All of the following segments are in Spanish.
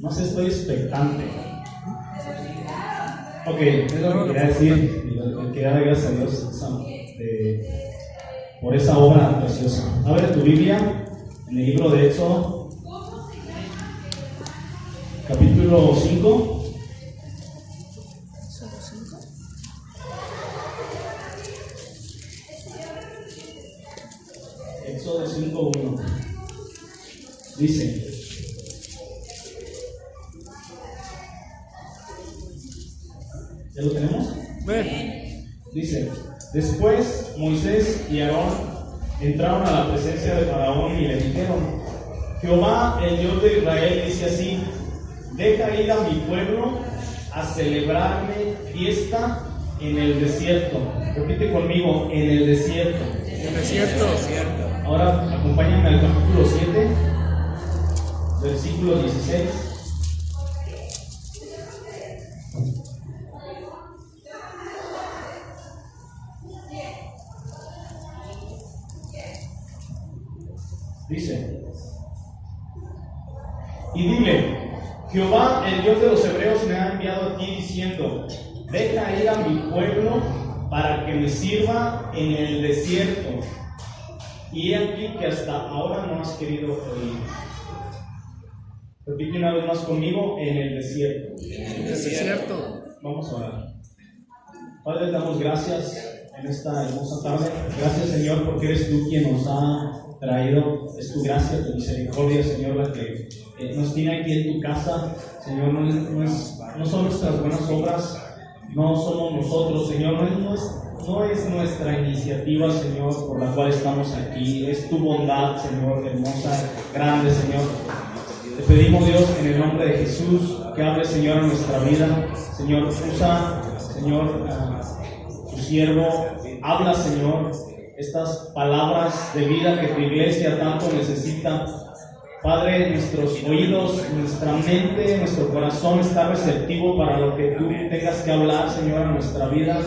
No sé, estoy expectante. Ok, es lo que quería decir. Y lo que quería dar gracias a Dios por esa obra preciosa. Abre tu Biblia en el libro de Éxodo, capítulo 5. Éxodo 5:1. Dice: ¿ya lo tenemos? Dice: después Moisés y Aarón entraron a la presencia de Faraón y le dijeron: Jehová, el Dios de Israel, dice así: deja ir a mi pueblo a celebrarme fiesta en el desierto. Repite conmigo: en el desierto. En el desierto. Ahora acompáñame al capítulo 7, versículo 16. Dice: y dile: Jehová, el Dios de los hebreos, me ha enviado a ti diciendo: deja ir a mi pueblo para que me sirva en el desierto. Y he aquí que hasta ahora no has querido oír. Repite una vez más conmigo: en el desierto. En el desierto. Vamos a orar. Padre, te damos gracias en esta hermosa tarde. Gracias, Señor, porque eres tú quien nos ha traído. Es tu gracia, tu misericordia, Señor, la que nos tiene aquí en tu casa. Señor, no son nuestras buenas obras, no somos nosotros, Señor, no es nuestra iniciativa, Señor, por la cual estamos aquí. Es tu bondad, Señor, hermosa, grande, Señor. Te pedimos, Dios, en el nombre de Jesús, que hables, Señor, a nuestra vida. Señor, usa, Señor, tu siervo. Habla, Señor, estas palabras de vida que tu iglesia tanto necesita. Padre, nuestros oídos, nuestra mente, nuestro corazón está receptivo para lo que tú tengas que hablar, Señor, a nuestra vida.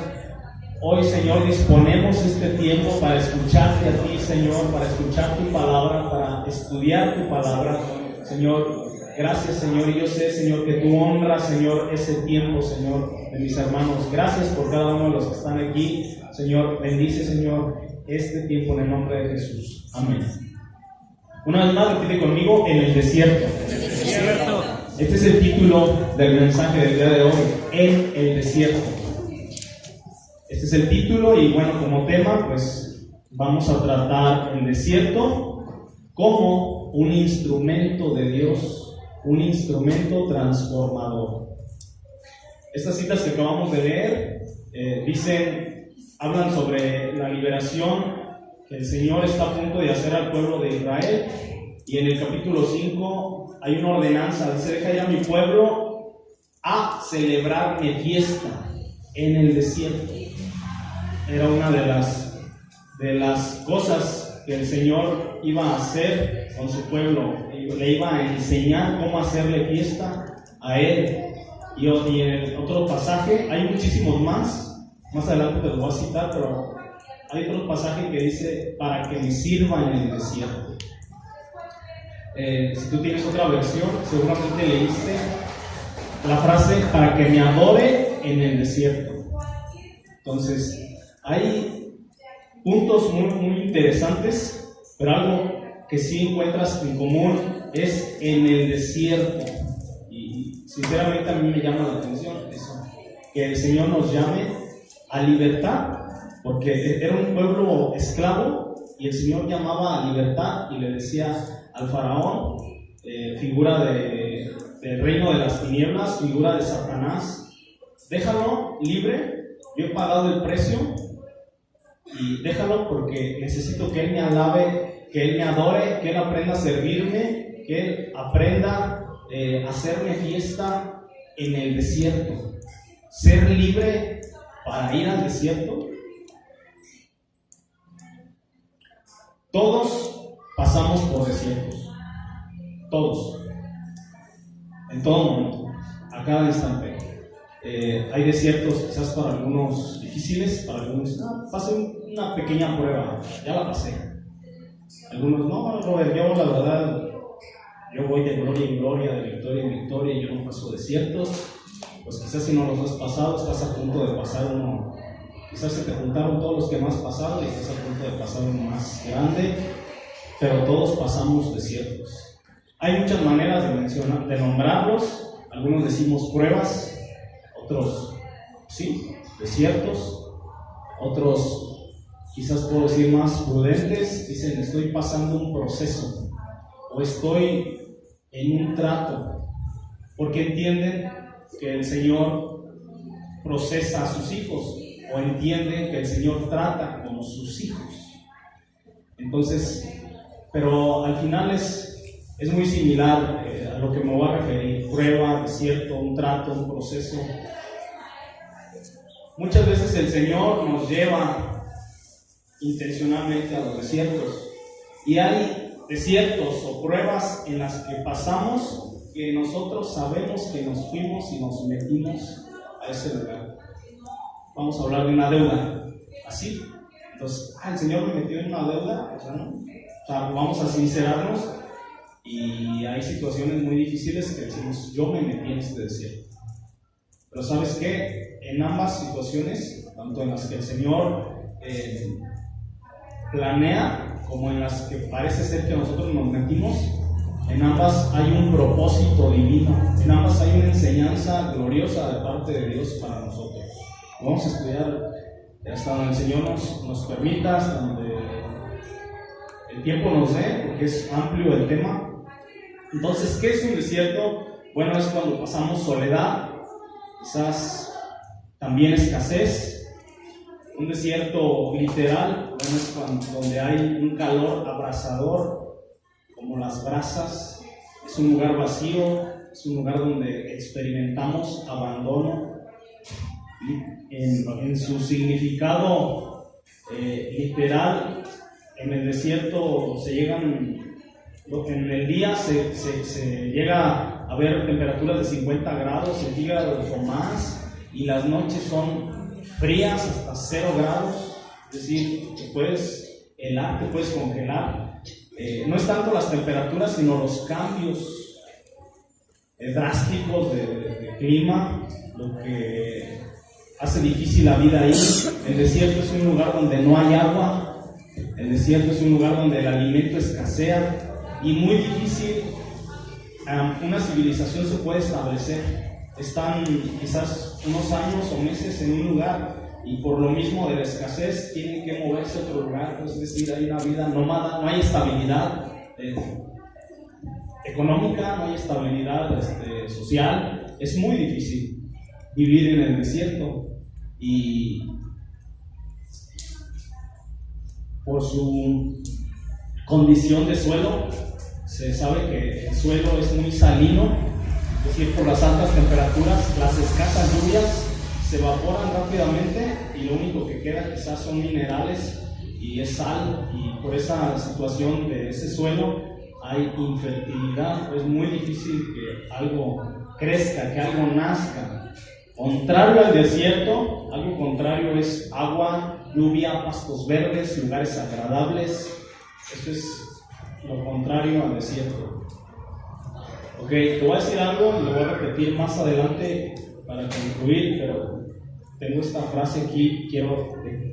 Hoy, Señor, disponemos este tiempo para escucharte a ti, Señor, para escuchar tu palabra, para estudiar tu palabra. Señor, gracias, Señor, y yo sé, Señor, que tú honras, Señor, ese tiempo, Señor, de mis hermanos. Gracias por cada uno de los que están aquí. Señor, bendice, Señor, este tiempo en el nombre de Jesús. Amén. Una vez más, repite conmigo: en el desierto. En el desierto. Este es el título del mensaje del día de hoy: en el desierto. Este es el título, y bueno, como tema, pues vamos a tratar el desierto como un instrumento de Dios, un instrumento transformador. Estas citas que acabamos de leer hablan sobre la liberación que el Señor está a punto de hacer al pueblo de Israel. Y en el capítulo 5 hay una ordenanza: dice: deja ir a mi pueblo a celebrarme fiesta en el desierto. Era una de las cosas que el Señor iba a hacer con su pueblo. Le iba a enseñar cómo hacerle fiesta a Él. Y en el otro pasaje, hay muchísimos más adelante te lo voy a citar, pero hay otro pasaje que dice: para que me sirva en el desierto. Si tú tienes otra versión, seguramente leíste la frase: para que me adore en el desierto. Entonces, hay puntos muy interesantes, pero algo que sí encuentras en común es en el desierto. Y sinceramente a mí me llama la atención eso, que el Señor nos llame a libertad, porque era un pueblo esclavo y el Señor llamaba a libertad y le decía al faraón, figura del reino de las tinieblas, figura de Satanás: déjalo libre, yo he pagado el precio, y déjalo porque necesito que Él me alabe, que Él me adore, que Él aprenda a servirme, que Él aprenda a hacerme fiesta en el desierto. Ser libre para ir al desierto. Todos pasamos por desiertos. Todos. En todo momento. A cada instante. Hay desiertos quizás para algunos difíciles, para algunos pasé una pequeña prueba, ya la pasé. Algunos no, Robert, yo la verdad yo voy de gloria en gloria, de victoria en victoria, y yo no paso desiertos. Pues quizás si no los has pasado, estás a punto de pasar uno. Quizás se te juntaron todos los que no has pasado y estás a punto de pasar uno más grande, pero todos pasamos desiertos. Hay muchas maneras de nombrarlos. Algunos decimos pruebas, otros sí, desiertos, otros quizás puedo decir más prudentes, dicen estoy pasando un proceso o estoy en un trato, porque entienden que el Señor procesa a sus hijos o entienden que el Señor trata como sus hijos. Entonces, pero al final es muy similar a lo que me voy a referir: prueba, desierto, un trato, un proceso. Muchas veces el Señor nos lleva intencionalmente a los desiertos, y hay desiertos o pruebas en las que pasamos que nosotros sabemos que nos fuimos y nos metimos a ese lugar. Vamos a hablar de una deuda, así. Entonces, el Señor me metió en una deuda, vamos a sincerarnos, y hay situaciones muy difíciles que decimos, yo me metí en este desierto. Pero ¿sabes qué? En ambas situaciones, tanto en las que el Señor planea como en las que parece ser que nosotros nos metimos, en ambas hay un propósito divino, en ambas hay una enseñanza gloriosa de parte de Dios para nosotros. Vamos a estudiar hasta donde el Señor nos permita, hasta donde el tiempo nos dé, porque es amplio el tema. Entonces, ¿qué es un desierto? Bueno, es cuando pasamos soledad, quizás también escasez. Un desierto literal, bueno, es donde hay un calor abrasador, como las brasas. Es un lugar vacío, es un lugar donde experimentamos abandono. En su significado literal, en el desierto en el día se llega a ver temperaturas de 50 grados centígrados o más, y las noches son frías hasta 0 grados, es decir, te puedes helar, te puedes congelar. No es tanto las temperaturas, sino los cambios drásticos de clima, lo que hace difícil la vida ahí. El desierto es un lugar donde no hay agua, el desierto es un lugar donde el alimento escasea, y muy difícil una civilización se puede establecer. Están quizás unos años o meses en un lugar, y por lo mismo de la escasez tienen que moverse a otro lugar. Es decir, hay una vida nómada, no hay estabilidad económica, no hay estabilidad social. Es muy difícil vivir en el desierto, y por su condición de suelo se sabe que el suelo es muy salino, es decir, por las altas temperaturas, las escasas lluvias se evaporan rápidamente y lo único que queda quizás son minerales y es sal, y por esa situación de ese suelo hay infertilidad. Es muy difícil que algo crezca, que algo nazca. Contrario al desierto, algo contrario es agua, lluvia, pastos verdes, lugares agradables. Eso es lo contrario al desierto. Ok, te voy a decir algo y lo voy a repetir más adelante para concluir, pero tengo esta frase aquí, quiero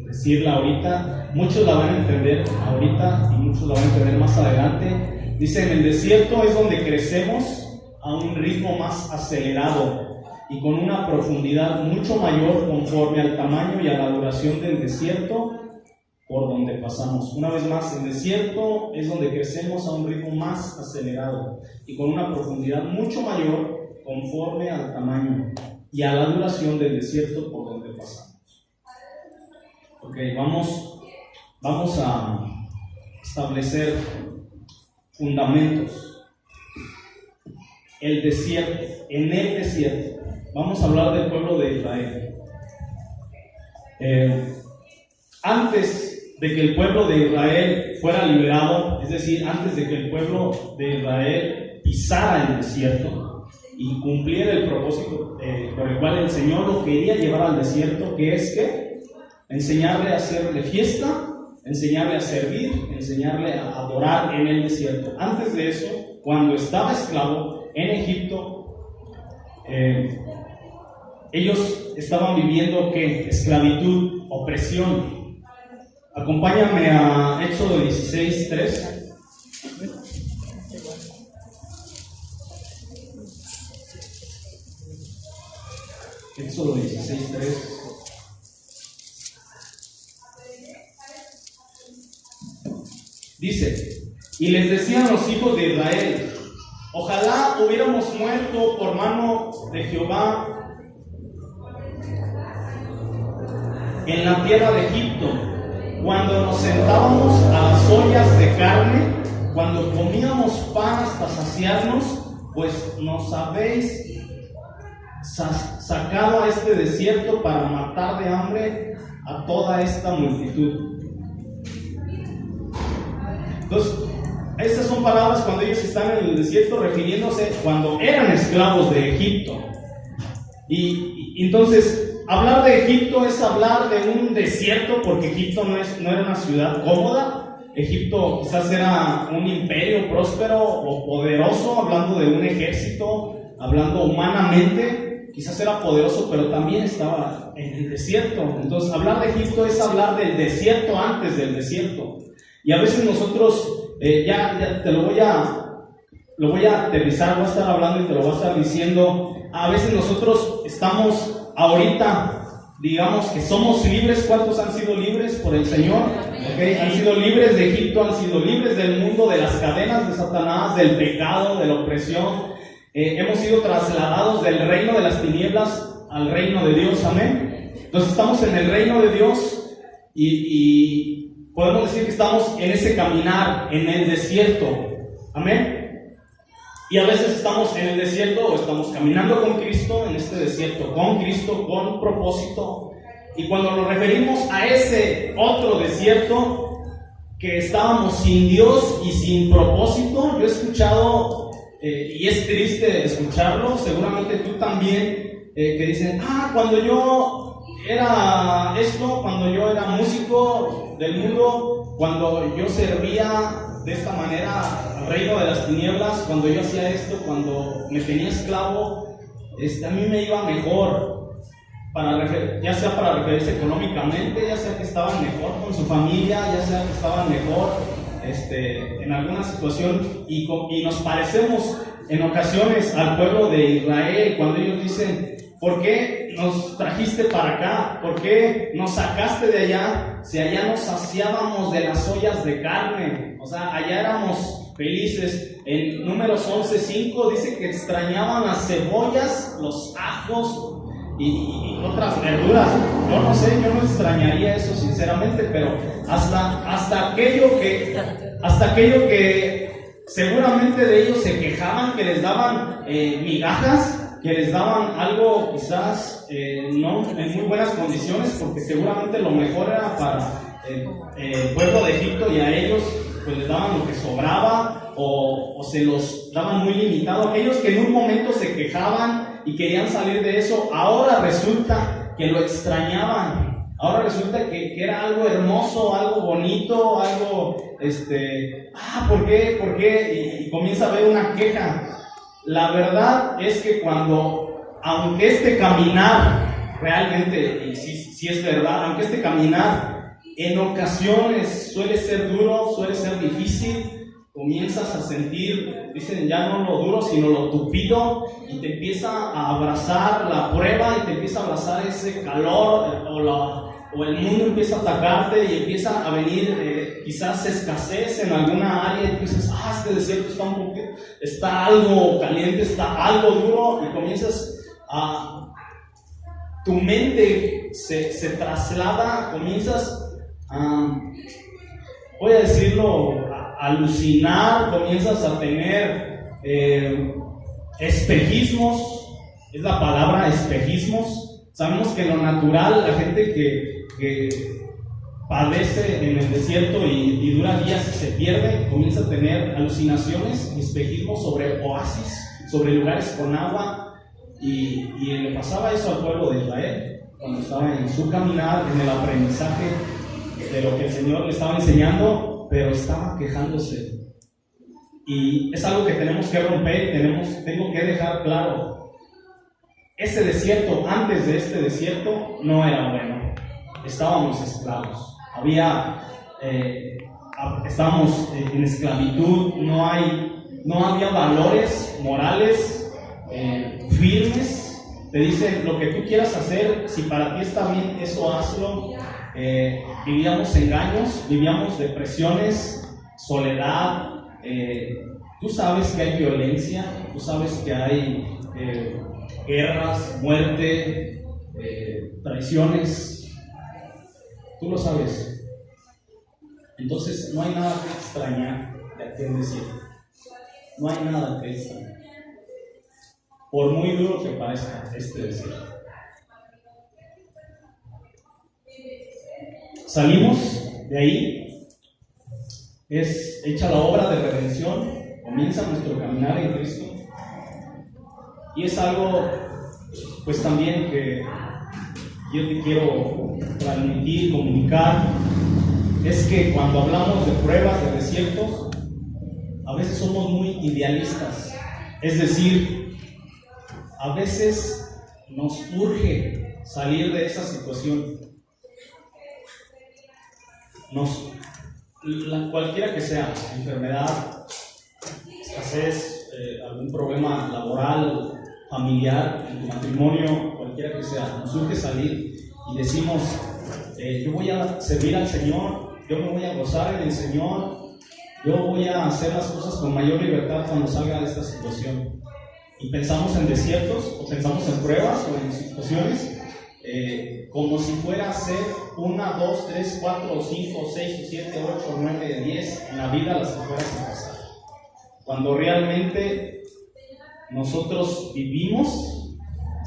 decirla ahorita. Muchos la van a entender ahorita y muchos la van a entender más adelante. Dice, en el desierto es donde crecemos a un ritmo más acelerado y con una profundidad mucho mayor conforme al tamaño y a la duración del desierto por donde pasamos. Una vez más, el desierto es donde crecemos a un ritmo más acelerado y con una profundidad mucho mayor conforme al tamaño y a la duración del desierto por donde pasamos. Ok, vamos a establecer fundamentos. El desierto, en el desierto, vamos a hablar del pueblo de Israel. Antes de que el pueblo de Israel fuera liberado, es decir, antes de que el pueblo de Israel pisara el desierto y cumpliera el propósito por el cual el Señor lo quería llevar al desierto, que es que enseñarle a hacerle fiesta, enseñarle a servir, enseñarle a adorar en el desierto. Antes de eso, cuando estaba esclavo en Egipto, ellos estaban viviendo ¿qué? Esclavitud, opresión. Acompáñame a Éxodo 16:3. Éxodo 16:3. Dice: y les decían los hijos de Israel: ojalá hubiéramos muerto por mano de Jehová en la tierra de Egipto, cuando nos sentábamos a las ollas de carne, cuando comíamos pan hasta saciarnos, pues nos habéis sacado a este desierto para matar de hambre a toda esta multitud. Entonces, estas son palabras cuando ellos están en el desierto, refiriéndose cuando eran esclavos de Egipto. Y entonces, hablar de Egipto es hablar de un desierto, porque Egipto no era una ciudad cómoda. Egipto quizás era un imperio próspero o poderoso, hablando de un ejército, hablando humanamente, quizás era poderoso, pero también estaba en el desierto. Entonces, hablar de Egipto es hablar del desierto antes del desierto. Y a veces nosotros, ya te lo voy a aterrizar, voy a estar hablando y te lo voy a estar diciendo. A veces nosotros estamos ahorita, digamos que somos libres. ¿Cuántos han sido libres por el Señor? ¿Okay? Han sido libres de Egipto, han sido libres del mundo, de las cadenas de Satanás, del pecado, de la opresión. Hemos sido trasladados del reino de las tinieblas al reino de Dios, amén. Entonces estamos en el reino de Dios y podemos decir que estamos en ese caminar, en el desierto, amén. Y a veces estamos en el desierto o estamos caminando con Cristo en este desierto, con Cristo, con propósito. Y cuando nos referimos a ese otro desierto, que estábamos sin Dios y sin propósito, yo he escuchado, y es triste escucharlo, seguramente tú también, que dicen: cuando yo era esto, cuando yo era músico del mundo, cuando yo servía de esta manera al reino de las tinieblas, cuando yo hacía esto, cuando me tenía esclavo, a mí me iba mejor, ya sea para referirse económicamente, ya sea que estaban mejor con su familia, ya sea que estaban mejor en alguna situación, y nos parecemos en ocasiones al pueblo de Israel cuando ellos dicen: ¿por qué nos trajiste para acá? ¿Por qué nos sacaste de allá? Si allá nos saciábamos de las ollas de carne, o sea, allá éramos felices. En Números 11:5 dice que extrañaban las cebollas, los ajos y otras verduras. Yo no sé, yo no extrañaría eso sinceramente, pero hasta aquello que seguramente de ellos se quejaban, que les daban migajas, que les daban algo quizás no en muy buenas condiciones, porque seguramente lo mejor era para el pueblo de Egipto, y a ellos pues les daban lo que sobraba o se los daban muy limitado. Aquellos que en un momento se quejaban y querían salir de eso, ahora resulta que lo extrañaban. Ahora resulta que era algo hermoso, algo bonito, algo, ¿por qué? ¿Por qué? Y comienza a haber una queja. La verdad es que aunque este caminar realmente, y si es verdad, aunque este caminar en ocasiones suele ser duro, suele ser difícil, comienzas a sentir, dicen, ya no lo duro, sino lo tupido, y te empieza a abrazar la prueba, y te empieza a abrazar ese calor, o el mundo empieza a atacarte, y empieza a venir quizás escasez en alguna área, y tú dices: este desierto está algo caliente, está algo duro, y comienzas tu mente se traslada, comienzas voy a decirlo, alucinar, comienzas a tener espejismos. Es la palabra, espejismos. Sabemos que en lo natural, la gente que padece en el desierto y dura días y se pierde, comienza a tener alucinaciones, espejismos sobre oasis, sobre lugares con agua, y le pasaba eso al pueblo de Israel cuando estaba en su caminar, en el aprendizaje de lo que el Señor le estaba enseñando, pero estaba quejándose. Y es algo que tenemos que romper, tengo que dejar claro. Ese desierto, antes de este desierto, no era bueno. Estábamos esclavos. Estábamos en esclavitud, no había valores morales firmes. Te dicen lo que tú quieras hacer, si para ti está bien, eso hazlo. Vivíamos engaños, vivíamos depresiones, soledad. Tú sabes que hay violencia, tú sabes que hay guerras, muerte, traiciones. Tú lo sabes. Entonces no hay nada que extrañar de aquel desierto. No hay nada que extrañar. Por muy duro que parezca este desierto. Salimos de ahí, es hecha la obra de redención, comienza nuestro caminar en Cristo. Y es algo, pues también que yo te quiero transmitir, comunicar, es que cuando hablamos de pruebas, de desiertos, a veces somos muy idealistas. Es decir, a veces nos urge salir de esa situación. Cualquiera que sea, enfermedad, escasez, algún problema laboral, familiar, en tu matrimonio, cualquiera que sea, nos urge salir y decimos, yo voy a servir al Señor, yo me voy a gozar en el Señor, yo voy a hacer las cosas con mayor libertad cuando salga de esta situación. Y pensamos en desiertos, o pensamos en pruebas, o en situaciones, como si fuera a ser 1, 2, 3, 4, 5, 6, 7, 8, 9, 10 en la vida las que fueras a pasar. Cuando realmente nosotros vivimos,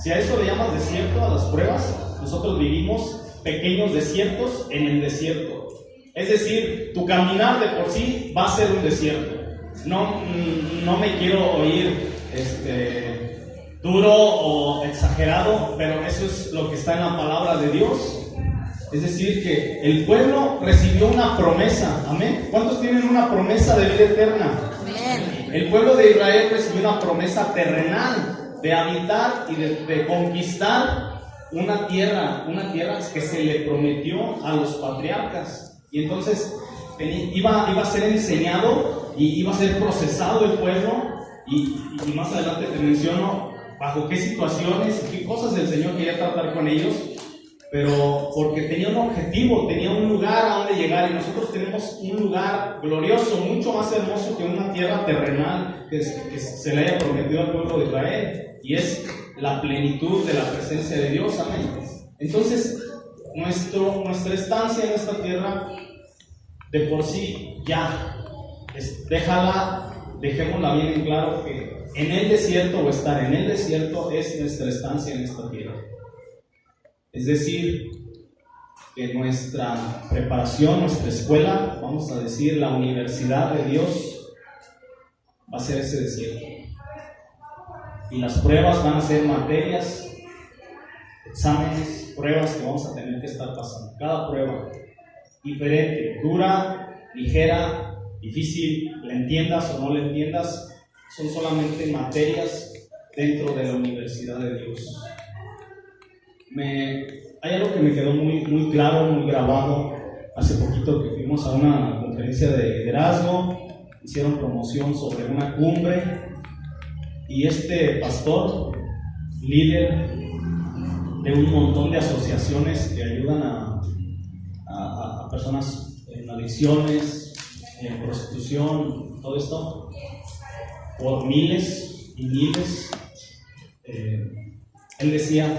si a eso le llamas desierto, a las pruebas, nosotros vivimos pequeños desiertos en el desierto. Es decir, tu caminar de por sí va a ser un desierto. No me quiero oír duro o exagerado, pero eso es lo que está en la palabra de Dios. Es decir, que el pueblo recibió una promesa. Amén. ¿Cuántos tienen una promesa de vida eterna? Amén. El pueblo de Israel recibió una promesa terrenal de habitar y de conquistar una tierra que se le prometió a los patriarcas. Y entonces iba a ser enseñado y iba a ser procesado el pueblo. Y más adelante te menciono bajo qué situaciones y qué cosas el Señor quería tratar con ellos, pero porque tenía un objetivo, tenía un lugar a donde llegar, y nosotros tenemos un lugar glorioso, mucho más hermoso que una tierra terrenal que se le haya prometido al pueblo de Israel, y es la plenitud de la presencia de Dios. Amén. Entonces, nuestra estancia en esta tierra, de por sí ya, dejémosla bien en claro que en el desierto, o estar en el desierto, es nuestra estancia en esta tierra. Es decir, que nuestra preparación, nuestra escuela, vamos a decir la universidad de Dios, va a ser ese desierto. Y las pruebas van a ser materias, exámenes, pruebas que vamos a tener que estar pasando. Cada prueba diferente, dura, ligera, difícil, la entiendas o no la entiendas, son solamente materias dentro de la universidad de Dios. Hay algo que me quedó muy, muy claro, muy grabado. Hace poquito que fuimos a una conferencia de liderazgo, hicieron promoción sobre una cumbre, y este pastor, líder de un montón de asociaciones que ayudan a personas en adicciones, en prostitución, todo esto, por miles y miles. Él decía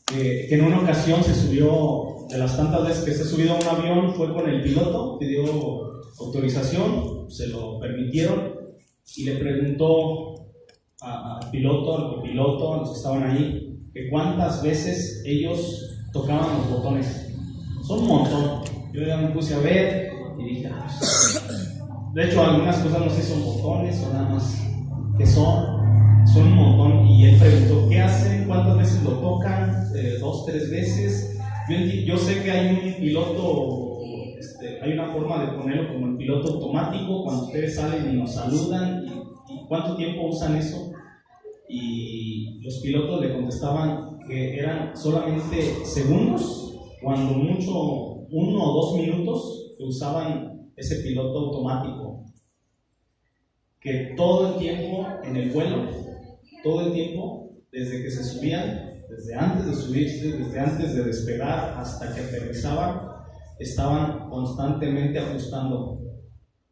que en una ocasión se subió, de las tantas veces que se ha subido a un avión, fue con el piloto, pidió autorización, se lo permitieron, y le preguntó al piloto, al copiloto, a los que estaban ahí, que cuántas veces ellos tocaban los botones. Son un montón. Yo ya me puse a ver y dije, pues, de hecho algunas cosas no sé si son botones o nada más que son un montón. Y él preguntó, ¿qué hacen? ¿Cuántas veces lo tocan? 2, 3 veces. Yo sé que hay un piloto hay una forma de ponerlo como en piloto automático, cuando ustedes salen y nos saludan, y ¿cuánto tiempo usan eso? Y los pilotos le contestaban que eran solamente segundos, cuando mucho 1 o 2 minutos que usaban ese piloto automático, que todo el tiempo en el vuelo, todo el tiempo, desde que se subían, desde antes de subirse, desde antes de despegar hasta que aterrizaban, estaban constantemente ajustando.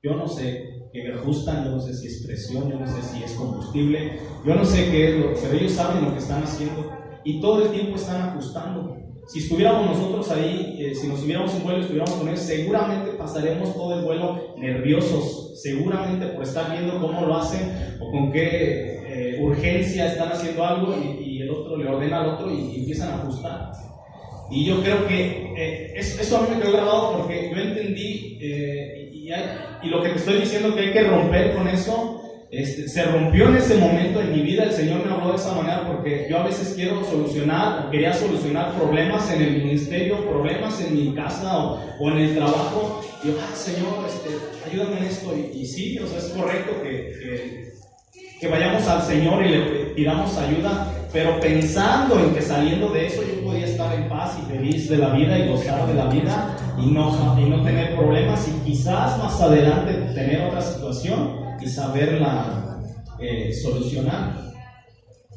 Yo no sé qué ajustan, yo no sé si es presión, yo no sé si es combustible, yo no sé qué es, pero ellos saben lo que están haciendo y todo el tiempo están ajustando. Si estuviéramos nosotros ahí, si nos subiéramos un vuelo y estuviéramos con ellos, seguramente pasaremos todo el vuelo nerviosos, seguramente por estar viendo cómo lo hacen o con qué urgencia están haciendo algo, y el otro le ordena al otro y empiezan a ajustar. Y yo creo que eso a mí me quedó grabado, porque yo entendí, y lo que te estoy diciendo que hay que romper con eso, se rompió en ese momento en mi vida. El Señor me habló de esa manera porque yo a veces quería solucionar problemas en el ministerio, problemas en mi casa o en el trabajo. Y yo, Señor, ayúdame en esto. Y sí, o sea, es correcto que vayamos al Señor y le pidamos ayuda, pero pensando en que saliendo de eso yo podía estar en paz y feliz de la vida y gozar de la vida y no tener problemas, y quizás más adelante tener otra situación y saberla solucionar.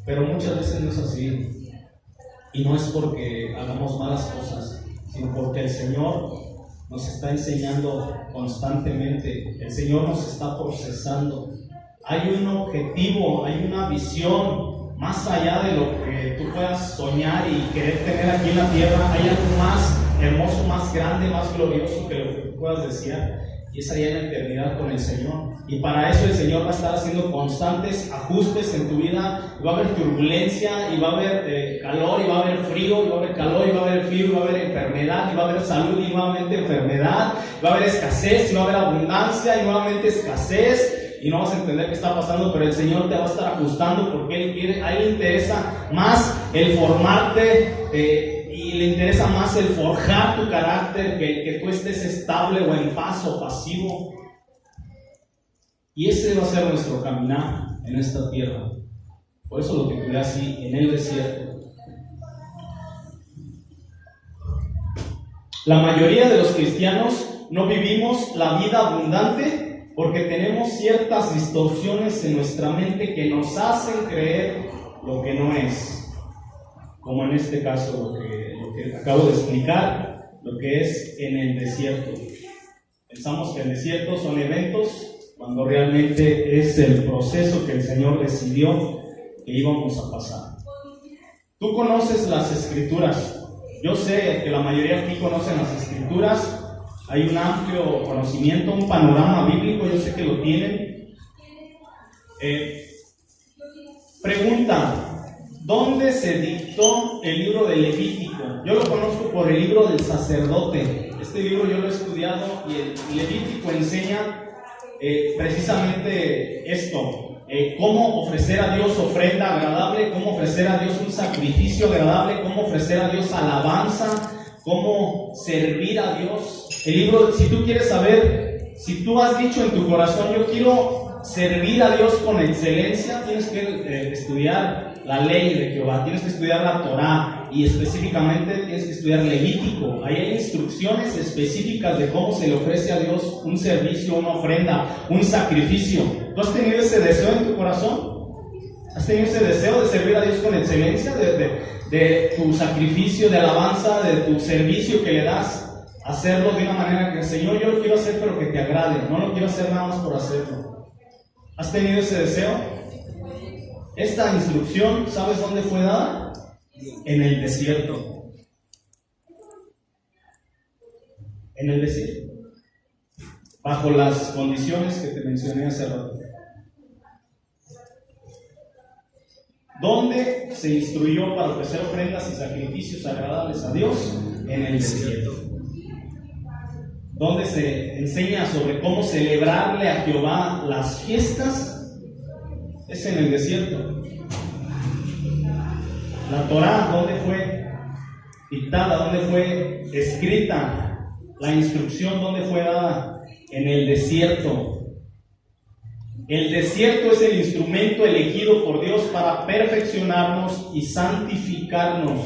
Pero muchas veces no es así, y no es porque hagamos malas cosas, sino porque el Señor nos está enseñando constantemente, el Señor nos está procesando. Hay un objetivo, hay una visión más allá de lo que tú puedas soñar y querer tener aquí en la tierra. Hay algo más hermoso, más grande, más glorioso que lo que tú puedas desear, y es allá en la eternidad con el Señor. Y para eso el Señor va a estar haciendo constantes ajustes en tu vida. Va a haber turbulencia, y va a haber calor, y va a haber frío, y va a haber calor, y va a haber frío, y va a haber enfermedad, y va a haber salud, y nuevamente enfermedad, va a haber escasez, y va a haber abundancia, y nuevamente escasez, y no vas a entender qué está pasando, pero el Señor te va a estar ajustando, porque a Él le interesa más el formarte, y le interesa más el forjar tu carácter, que tú estés estable o en paz o pasivo. Y ese va a ser nuestro caminar en esta tierra. Por eso lo titulé así, en el desierto. La mayoría de los cristianos no vivimos la vida abundante porque tenemos ciertas distorsiones en nuestra mente que nos hacen creer lo que no es. Como en este caso, lo que acabo de explicar, lo que es en el desierto. Pensamos que el desierto son eventos, cuando realmente es el proceso que el Señor decidió que íbamos a pasar. Tú conoces las Escrituras. Yo sé que la mayoría aquí conocen las Escrituras. Hay un amplio conocimiento, un panorama bíblico, yo sé que lo tienen. Pregunta: ¿dónde se dictó el libro de Levítico? Yo lo conozco por el libro del sacerdote. Este libro yo lo he estudiado, y el Levítico enseña precisamente esto, cómo ofrecer a Dios ofrenda agradable, cómo ofrecer a Dios un sacrificio agradable, cómo ofrecer a Dios alabanza, cómo servir a Dios. El libro, si tú quieres saber, si tú has dicho en tu corazón, yo quiero servir a Dios con excelencia, tienes que estudiar la ley de Jehová, tienes que estudiar la Torá, y específicamente tienes que estudiar Levítico. Ahí hay instrucciones específicas de cómo se le ofrece a Dios un servicio, una ofrenda, un sacrificio. ¿Tú has tenido ese deseo en tu corazón? ¿Has tenido ese deseo de servir a Dios con excelencia? De tu sacrificio de alabanza, de tu servicio que le das, hacerlo de una manera que, Señor, yo lo quiero hacer pero que te agrade, no lo quiero hacer nada más por hacerlo. ¿Has tenido ese deseo? Esta instrucción, ¿sabes dónde fue dada? En el desierto. En el desierto. Bajo las condiciones que te mencioné hace rato. ¿Dónde se instruyó para ofrecer ofrendas y sacrificios agradables a Dios? En el desierto. ¿Dónde se enseña sobre cómo celebrarle a Jehová las fiestas? Es en el desierto. La Torá, ¿dónde fue dictada? ¿Dónde fue escrita? La instrucción, ¿dónde fue dada? En el desierto. El desierto es el instrumento elegido por Dios para perfeccionarnos y santificarnos,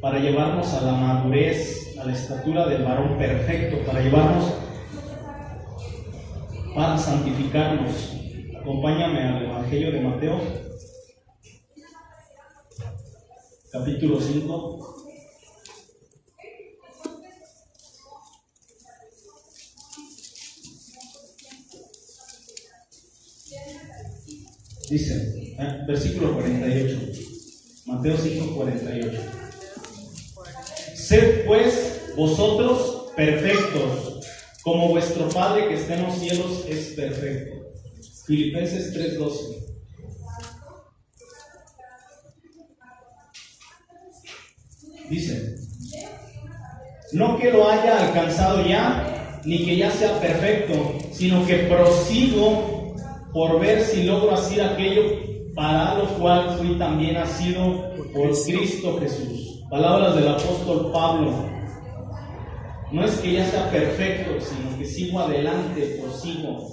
para llevarnos a la madurez, a la estatura del varón perfecto, para llevarnos, para santificarnos. Acompáñame al Evangelio de Mateo, capítulo 5. Dice, versículo 48, Mateo 5, 48. Sed pues vosotros perfectos, como vuestro Padre que está en los cielos es perfecto. Filipenses 3:12. Dice, no que lo haya alcanzado ya, ni que ya sea perfecto, sino que prosigo por ver si logro hacer aquello para lo cual fui también nacido por Cristo Jesús. Palabras del apóstol Pablo. No es que ya sea perfecto, sino que sigo adelante, prosigo.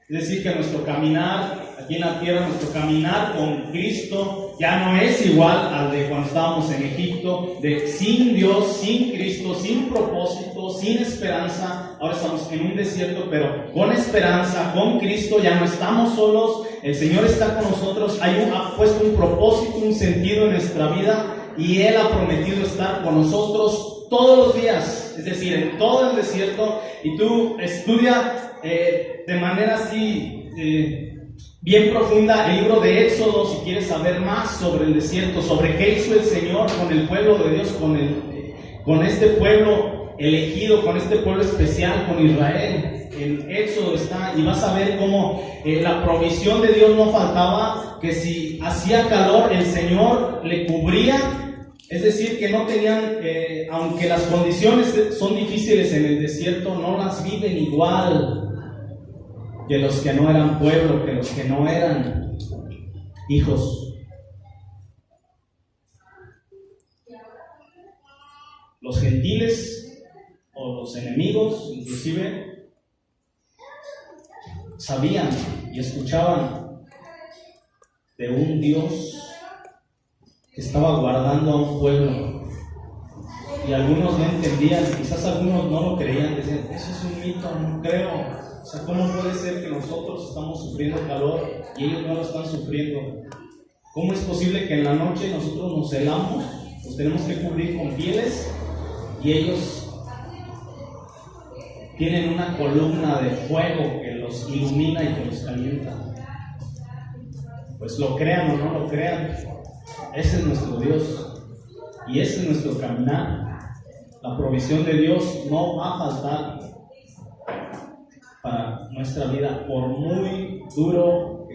Es decir, que nuestro caminar aquí en la tierra, nuestro caminar con Cristo ya no es igual al de cuando estábamos en Egipto, de sin Dios, sin Cristo, sin propósito, sin esperanza. Ahora estamos en un desierto, pero con esperanza, con Cristo, ya no estamos solos. El Señor está con nosotros, ha puesto un propósito, un sentido en nuestra vida y Él ha prometido estar con nosotros todos los días, es decir, en todo el desierto. Y tú estudia de manera así bien profunda el libro de Éxodo si quieres saber más sobre el desierto, sobre qué hizo el Señor con el pueblo de Dios, con este pueblo elegido, con este pueblo especial, con Israel. En Éxodo está, y vas a ver cómo la provisión de Dios no faltaba, que si hacía calor el Señor le cubría. Es decir, que no tenían, aunque las condiciones son difíciles en el desierto, no las viven igual que los que no eran pueblo, que los que no eran hijos. Los gentiles o los enemigos, inclusive, sabían y escuchaban de un Dios que estaba guardando a un pueblo, y algunos no entendían, quizás algunos no lo creían, decían, eso es un mito, no creo, o sea, ¿cómo puede ser que nosotros estamos sufriendo calor y ellos no lo están sufriendo? ¿Cómo es posible que en la noche nosotros nos helamos, nos tenemos que cubrir con pieles y ellos tienen una columna de fuego que los ilumina y que los calienta? Pues lo crean o no lo crean, ese es nuestro Dios y ese es nuestro caminar. La provisión de Dios no va a faltar para nuestra vida, por muy duro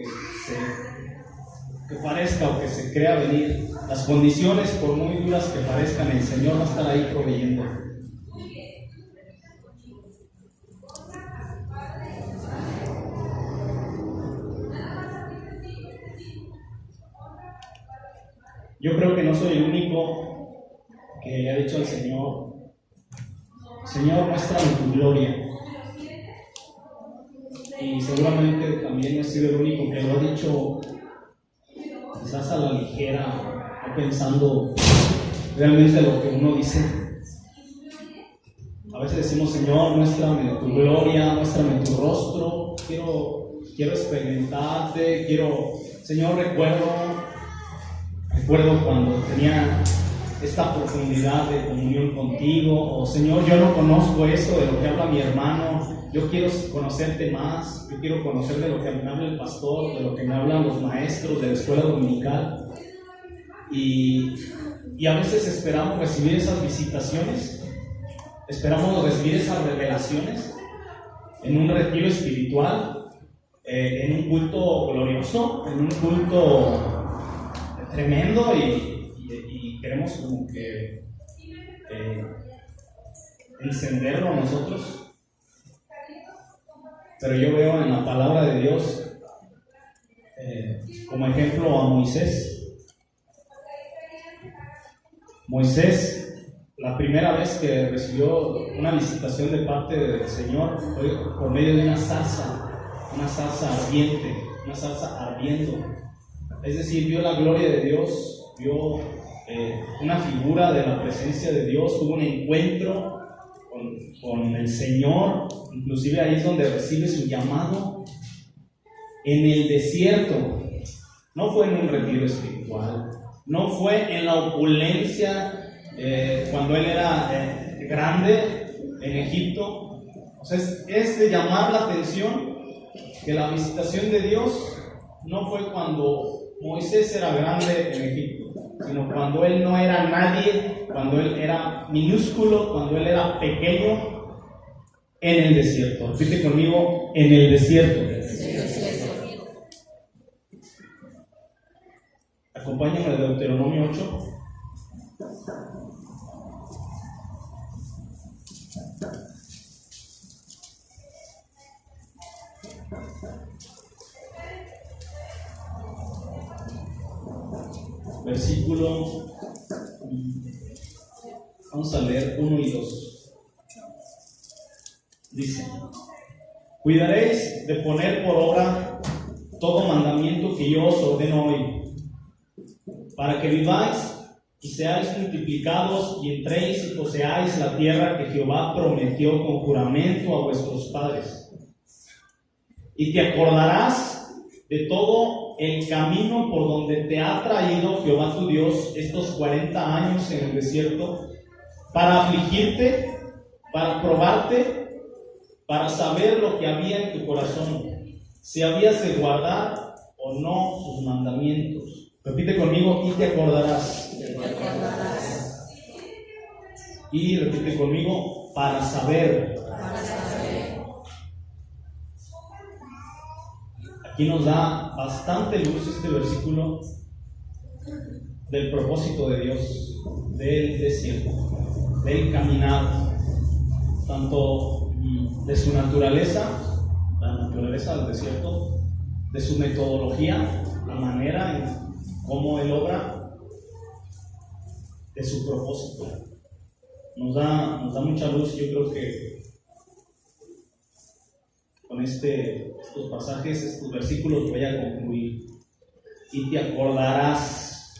que parezca o que se crea venir. Las condiciones, por muy duras que parezcan, el Señor va a estar ahí proveyendo. Yo creo que no soy el único que le ha dicho al Señor, Señor, muéstrame tu gloria. Y seguramente también no he sido el único que lo ha dicho quizás a la ligera, no pensando realmente lo que uno dice. A veces decimos, Señor, muéstrame tu gloria, muéstrame tu rostro, quiero experimentarte, Señor, recuerdo cuando tenía esta profundidad de comunión contigo, o Señor, yo no conozco eso de lo que habla mi hermano, yo quiero conocerte más, yo quiero conocer de lo que me habla el pastor, de lo que me hablan los maestros de la escuela dominical, y a veces esperamos recibir esas visitaciones, esperamos recibir esas revelaciones en un retiro espiritual, en un culto glorioso, en un culto tremendo, y queremos como que encenderlo nosotros. Pero yo veo en la palabra de Dios como ejemplo a Moisés. Moisés, la primera vez que recibió una visitación de parte del Señor fue por medio de una zarza ardiente, una zarza ardiendo. Es decir, vio la gloria de Dios, vio una figura de la presencia de Dios, tuvo un encuentro con el Señor. Inclusive ahí es donde recibe su llamado en el desierto. No fue en un retiro espiritual, no fue en la opulencia cuando él era grande en Egipto. O sea, es de llamar la atención que la visitación de Dios no fue cuando Moisés era grande en Egipto, sino cuando él no era nadie, cuando él era minúsculo, cuando él era pequeño, en el desierto. Repite conmigo, en el desierto. Acompáñame a Deuteronomio 8. Versículo, vamos a leer 1 y 2. Dice: cuidaréis de poner por obra todo mandamiento que yo os ordeno hoy, para que viváis y seáis multiplicados y entréis y poseáis la tierra que Jehová prometió con juramento a vuestros padres. Y te acordarás de todo el camino por donde te ha traído Jehová tu Dios estos 40 años en el desierto, para afligirte, para probarte, para saber lo que había en tu corazón, si habías de guardar o no sus mandamientos. Repite conmigo, y te acordarás. Y repite conmigo, para saber. Aquí nos da bastante luz este versículo del propósito de Dios, del desierto, del caminar, tanto de su naturaleza, la naturaleza del desierto, de su metodología, la manera en cómo Él obra, de su propósito. Nos da mucha luz. Yo creo que con estos pasajes, estos versículos, voy a concluir. Y te acordarás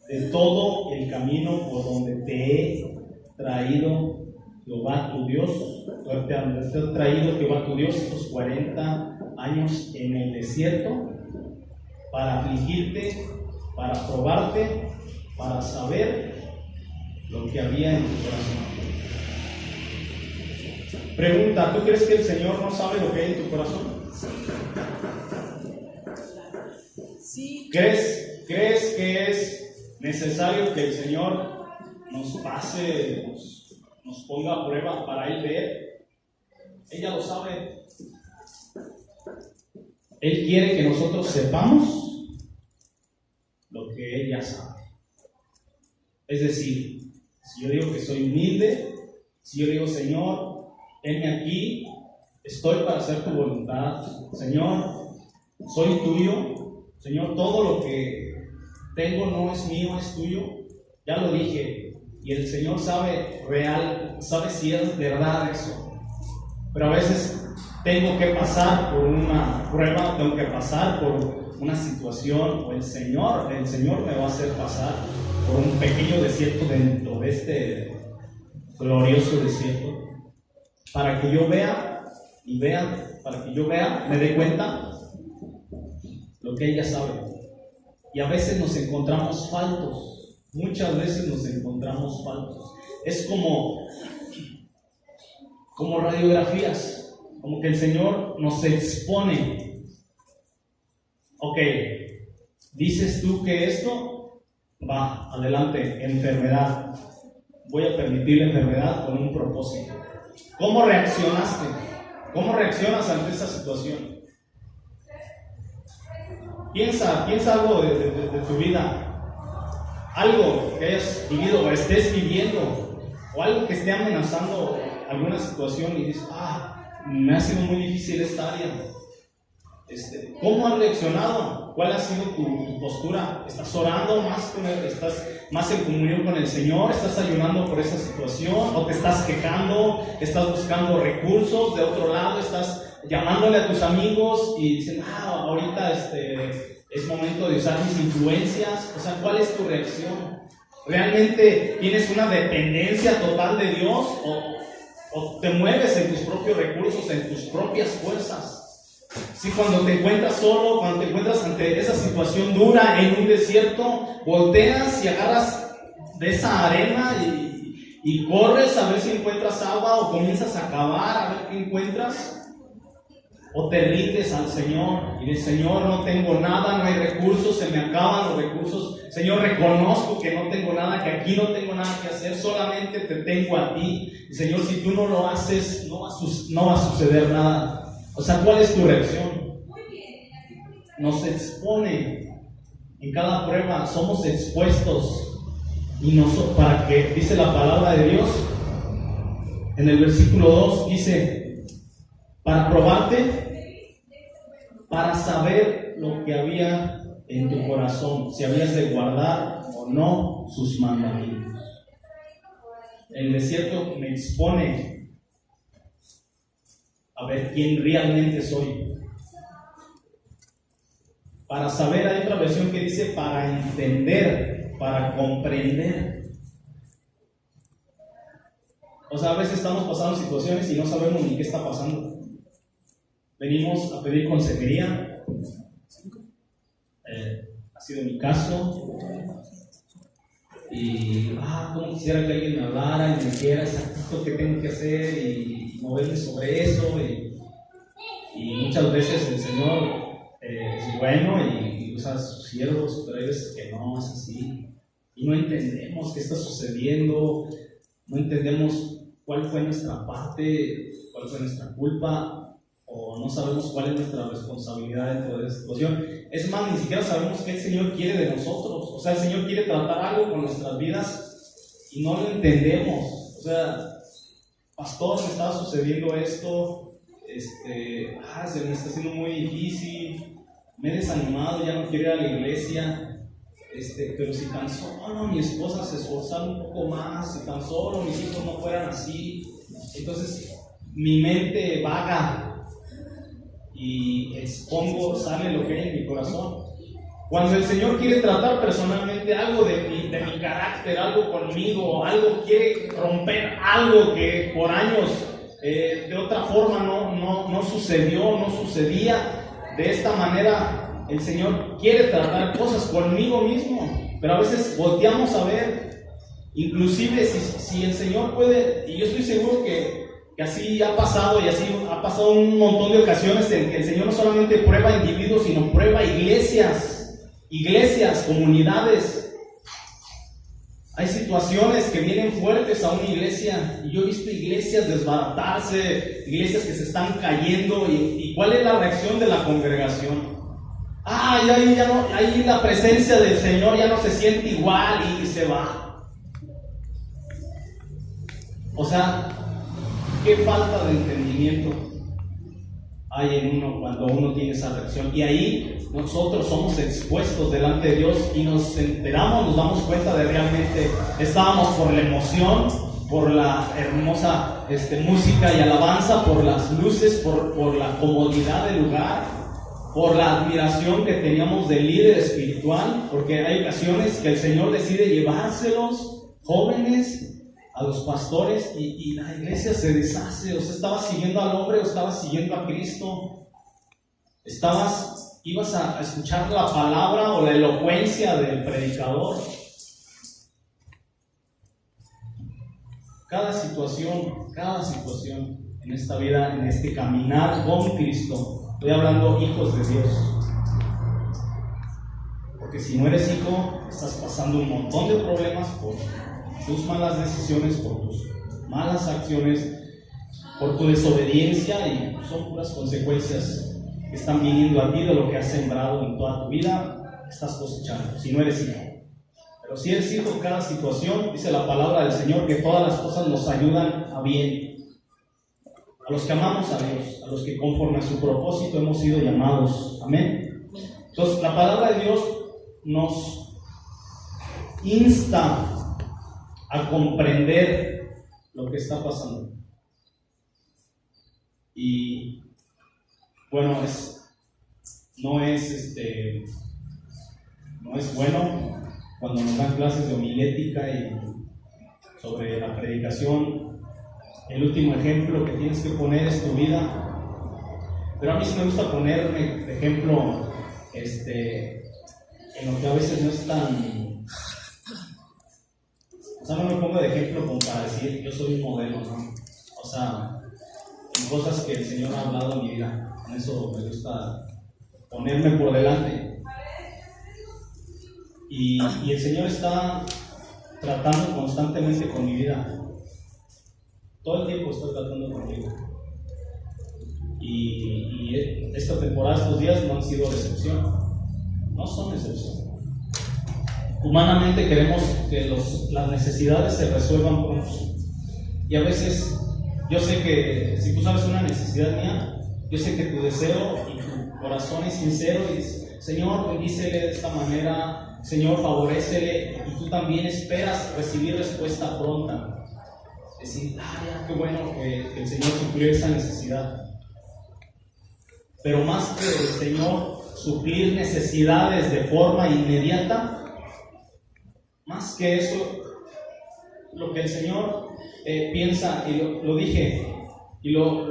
de todo el camino por donde te he traído Jehová tu Dios, te ha traído Jehová tu Dios estos 40 años en el desierto, para afligirte, para probarte, para saber lo que había en tu corazón. Pregunta: ¿tú crees que el Señor no sabe lo que hay en tu corazón? Sí. ¿Crees que es necesario que el Señor nos pase, nos ponga a prueba para Él ver? Ella lo sabe. Él quiere que nosotros sepamos lo que Él ya sabe. Es decir, si yo digo que soy humilde, si yo digo: Señor, henme aquí, estoy para hacer tu voluntad, Señor, soy tuyo, Señor, todo lo que tengo no es mío, es tuyo, ya lo dije, y el Señor sabe si es verdad eso, pero a veces tengo que pasar por una prueba, tengo que pasar por una situación, o el Señor me va a hacer pasar por un pequeño desierto dentro de este glorioso desierto, para que yo vea, me dé cuenta lo que ella sabe. Y a veces nos encontramos faltos, muchas veces nos encontramos faltos. Es como radiografías, como que el Señor nos expone. Ok, dices tú que esto, va, adelante, enfermedad. Voy a permitir la enfermedad con un propósito. ¿Cómo reaccionaste? ¿Cómo reaccionas ante esa situación? Piensa algo de tu vida, algo que hayas vivido o estés viviendo, o algo que esté amenazando alguna situación y dices: me ha sido muy difícil esta área. ¿Cómo has reaccionado? ¿Cuál ha sido tu postura? ¿Estás orando más con él? ¿Estás más en comunión con el Señor? ¿Estás ayunando por esa situación? ¿O te estás quejando? ¿Estás buscando recursos de otro lado? ¿Estás llamándole a tus amigos y diciendo, ahorita es momento de usar mis influencias? O sea, ¿cuál es tu reacción? ¿Realmente tienes una dependencia total de Dios o te mueves en tus propios recursos, en tus propias fuerzas? Si cuando te encuentras solo, cuando te encuentras ante esa situación dura en un desierto, volteas y agarras de esa arena y corres a ver si encuentras agua, o comienzas a cavar a ver qué encuentras, o te rindes al Señor y dices, Señor, no tengo nada, no hay recursos, se me acaban los recursos, Señor, reconozco que no tengo nada, que aquí no tengo nada que hacer, solamente te tengo a ti, y Señor, si tú no lo haces, no va a suceder nada. O sea, ¿cuál es tu reacción? Nos expone en cada prueba, somos expuestos, y para que, dice la palabra de Dios, en el versículo 2 dice, para probarte, para saber lo que había en tu corazón, si habías de guardar o no sus mandamientos. El desierto me expone a ver quién realmente soy. Para saber, hay otra versión que dice para entender, para comprender. O sea, a veces estamos pasando situaciones y no sabemos ni qué está pasando. Venimos a pedir consejería. Ha sido mi caso. Y cómo quisiera que alguien me hablara y me dijera exacto qué tengo que hacer y moverme sobre eso. Y muchas veces el Señor es bueno y usa a sus siervos, pero hay veces que no es así. Y no entendemos qué está sucediendo, no entendemos cuál fue nuestra parte, cuál fue nuestra culpa, o no sabemos cuál es nuestra responsabilidad dentro de esta situación. Es más, ni siquiera sabemos qué el Señor quiere de nosotros. O sea, el Señor quiere tratar algo con nuestras vidas y no lo entendemos. O sea, pastor, me estaba sucediendo esto, se me está haciendo muy difícil, me he desanimado, ya no quiero ir a la iglesia, pero si tan solo mi esposa se esforzara un poco más, si tan solo mis hijos no fueran así, entonces mi mente vaga y expongo, sale lo que hay en mi corazón. Cuando el Señor quiere tratar personalmente algo de mi carácter, algo conmigo, algo quiere romper algo que por años de otra forma no sucedió, no sucedía de esta manera, el Señor quiere tratar cosas conmigo mismo, pero a veces volteamos a ver, inclusive si el Señor puede, y yo estoy seguro que así ha pasado, y así ha pasado un montón de ocasiones en que el Señor no solamente prueba individuos, sino prueba iglesias, comunidades. Hay situaciones que vienen fuertes a una iglesia, y yo he visto iglesias desbaratarse, iglesias que se están cayendo, y ¿cuál es la reacción de la congregación? Ahí la presencia del Señor ya no se siente igual y se va. O sea, ¿qué falta de entendimiento hay en uno cuando uno tiene esa reacción? Y ahí nosotros somos expuestos delante de Dios y nos enteramos, nos damos cuenta de realmente estábamos por la emoción, por la hermosa música y alabanza, por las luces, por la comodidad del lugar, por la admiración que teníamos del líder espiritual, porque hay ocasiones que el Señor decide llevárselos, jóvenes, a los pastores, y la iglesia se deshace. O sea, estabas siguiendo al hombre o estabas siguiendo a Cristo. Ibas a escuchar la palabra o la elocuencia del predicador. Cada situación en esta vida, en este caminar con Cristo, estoy hablando hijos de Dios, porque si no eres hijo, estás pasando un montón de problemas por tus malas decisiones, por tus malas acciones, por tu desobediencia, y son puras consecuencias que están viniendo a ti de lo que has sembrado en toda tu vida, estás cosechando, si no eres hijo. Pero si eres hijo, cada situación, dice la palabra del Señor, que todas las cosas nos ayudan a bien. A los que amamos a Dios, a los que conforme a su propósito hemos sido llamados. Amén. Entonces, la palabra de Dios nos insta a comprender lo que está pasando. Y bueno, no es bueno cuando nos dan clases de homilética y sobre la predicación. El último ejemplo que tienes que poner es tu vida. Pero a mí sí me gusta ponerme de ejemplo en lo que a veces no es tan... O sea, no me pongo de ejemplo como para decir yo soy un modelo, ¿no? O sea, en cosas que el Señor ha hablado en mi vida. En eso me gusta ponerme por delante. Y el Señor está tratando constantemente con mi vida. Todo el tiempo está tratando conmigo. Y esta temporada, estos días no han sido de excepción. No son excepción. Humanamente queremos que las necesidades se resuelvan pronto. Y a veces, yo sé que si tú sabes una necesidad mía, yo sé que tu deseo y tu corazón es sincero y dices, Señor, bendícele de esta manera, Señor, favorécele, y tú también esperas recibir respuesta pronta. Decir, ya, qué bueno que el Señor suplió esa necesidad. Pero más que el Señor suplir necesidades de forma inmediata, más que eso, lo que el Señor piensa, y lo dije, y lo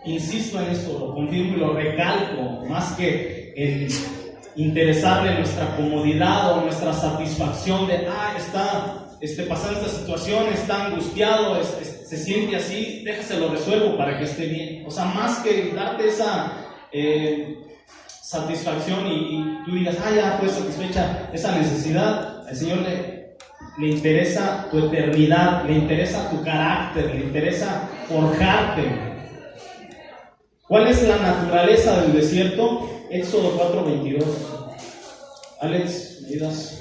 insisto en esto, lo confirmo y lo recalco, más que en interesarle nuestra comodidad o nuestra satisfacción de, está pasando esta situación, está angustiado, se siente así, déjaselo resuelvo para que esté bien. O sea, más que darte esa satisfacción y tú digas, ya fue satisfecha esa necesidad, al Señor le interesa tu eternidad, le interesa tu carácter, le interesa forjarte. ¿Cuál es la naturaleza del desierto? Éxodo 4:22. Alex, ¿me ayudas?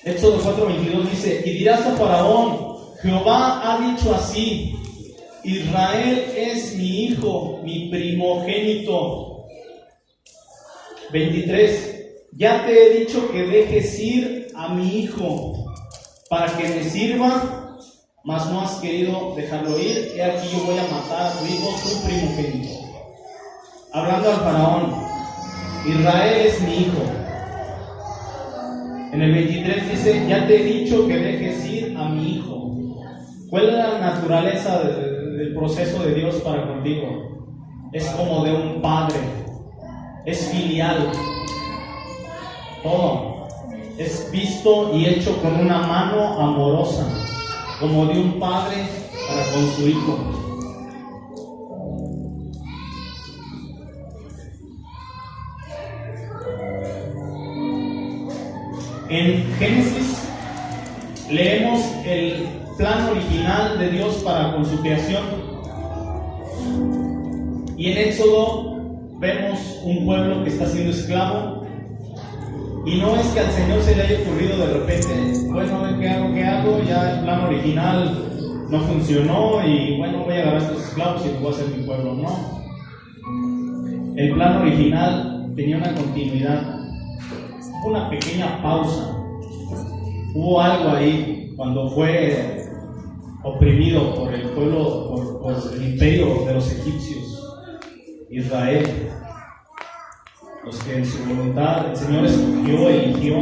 Éxodo 4:22 dice, y dirás a Faraón, Jehová ha dicho así, Israel es mi hijo, mi primogénito. 23, ya te he dicho que dejes ir a mi hijo para que me sirva, mas no has querido dejarlo ir, he aquí yo voy a matar a tu hijo, tu primogénito. Hablando al Faraón, Israel es mi hijo. En el 23 dice, ya te he dicho que dejes ir a mi hijo. ¿Cuál es la naturaleza del proceso de Dios para contigo? Es como de un padre, es filial, todo es visto y hecho con una mano amorosa, como de un padre para con su hijo. En Génesis leemos el plan original de Dios para con su creación, y en Éxodo vemos un pueblo que está siendo esclavo, y no es que al Señor se le haya ocurrido de repente, bueno, ¿qué hago? Ya el plan original no funcionó y bueno, voy a agarrar a estos esclavos y voy a hacer mi pueblo. No, el plan original tenía una continuidad, una pequeña pausa. Hubo algo ahí cuando fue oprimido por el pueblo, por el imperio de los egipcios, Israel, los que en su voluntad el Señor escogió, eligió.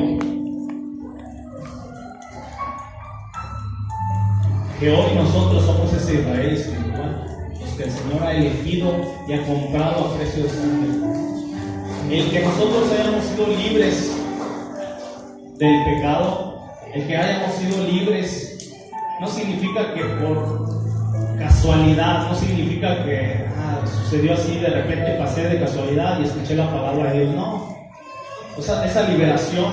Que hoy nosotros somos ese Israel espiritual, los que el Señor ha elegido y ha comprado a precio de sangre. El que nosotros hayamos sido libres del pecado, el que hayamos sido libres, no significa que por casualidad, no significa que sucedió así, de repente pasé de casualidad y escuché la palabra de Dios, no. O sea, esa liberación,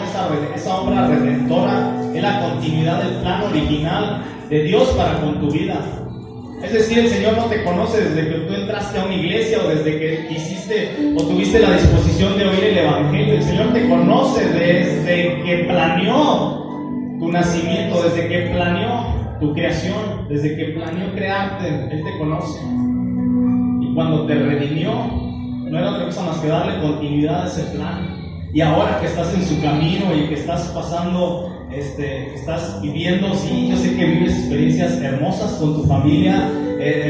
esa obra redentora es la continuidad del plan original de Dios para con tu vida. Es decir, el Señor no te conoce desde que tú entraste a una iglesia o desde que quisiste o tuviste la disposición de oír el Evangelio. El Señor te conoce desde que planeó tu nacimiento, desde que planeó tu creación, desde que planeó crearte, Él te conoce. Y cuando te redimió, no era otra cosa más que darle continuidad a ese plan. Y ahora que estás en su camino y que estás pasando, que estás viviendo, sí, yo sé que vives experiencias hermosas con tu familia,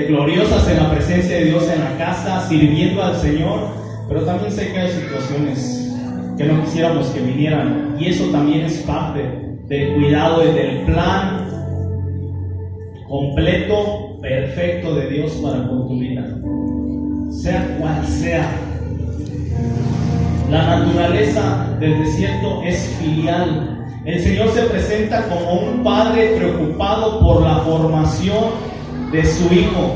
gloriosas en la presencia de Dios en la casa, sirviendo al Señor, pero también sé que hay situaciones que no quisiéramos que vinieran, y eso también es parte del cuidado y del plan completo, perfecto de Dios para con tu vida, sea cual sea. La naturaleza del desierto es filial. El Señor se presenta como un padre preocupado por la formación de su hijo.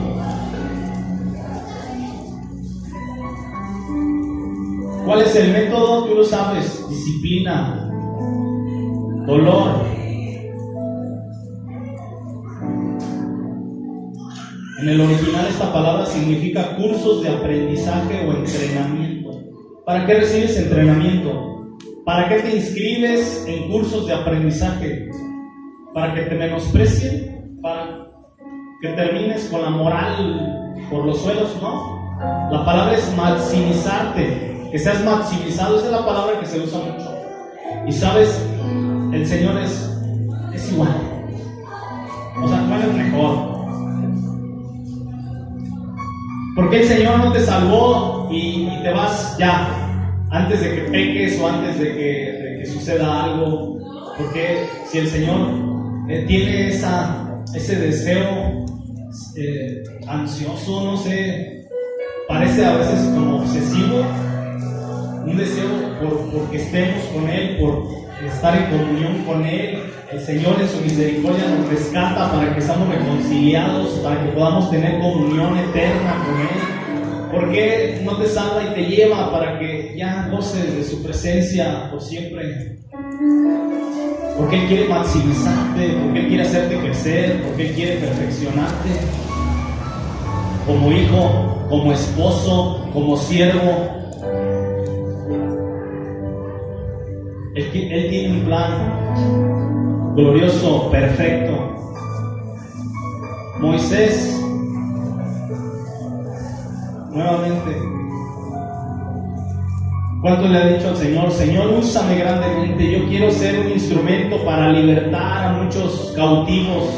¿Cuál es el método? Tú lo sabes: disciplina, dolor. En el original esta palabra significa cursos de aprendizaje o entrenamiento. ¿Para qué recibes entrenamiento? ¿Para qué te inscribes en cursos de aprendizaje? ¿Para que te menosprecien? ¿Para que termines con la moral por los suelos? No. La palabra es maximizarte, que seas maximizado. Esa es la palabra que se usa mucho. Y sabes, el Señor es igual. O sea, tú eres mejor. Porque el Señor no te salvó y te vas ya, antes de que peques o antes de que suceda algo. Porque si el Señor tiene ese deseo ansioso, no sé, parece a veces como obsesivo, un deseo porque estemos con Él, por estar en comunión con Él. El Señor en su misericordia nos rescata para que seamos reconciliados, para que podamos tener comunión eterna con Él. ¿Por qué no te salva y te lleva para que ya goces de su presencia por siempre? Porque Él quiere maximizarte, porque Él quiere hacerte crecer, porque Él quiere perfeccionarte como hijo, como esposo, como siervo. Él tiene un plan glorioso, perfecto. Moisés, nuevamente, ¿cuánto le ha dicho al Señor? Señor, úsame grandemente, yo quiero ser un instrumento para libertar a muchos cautivos.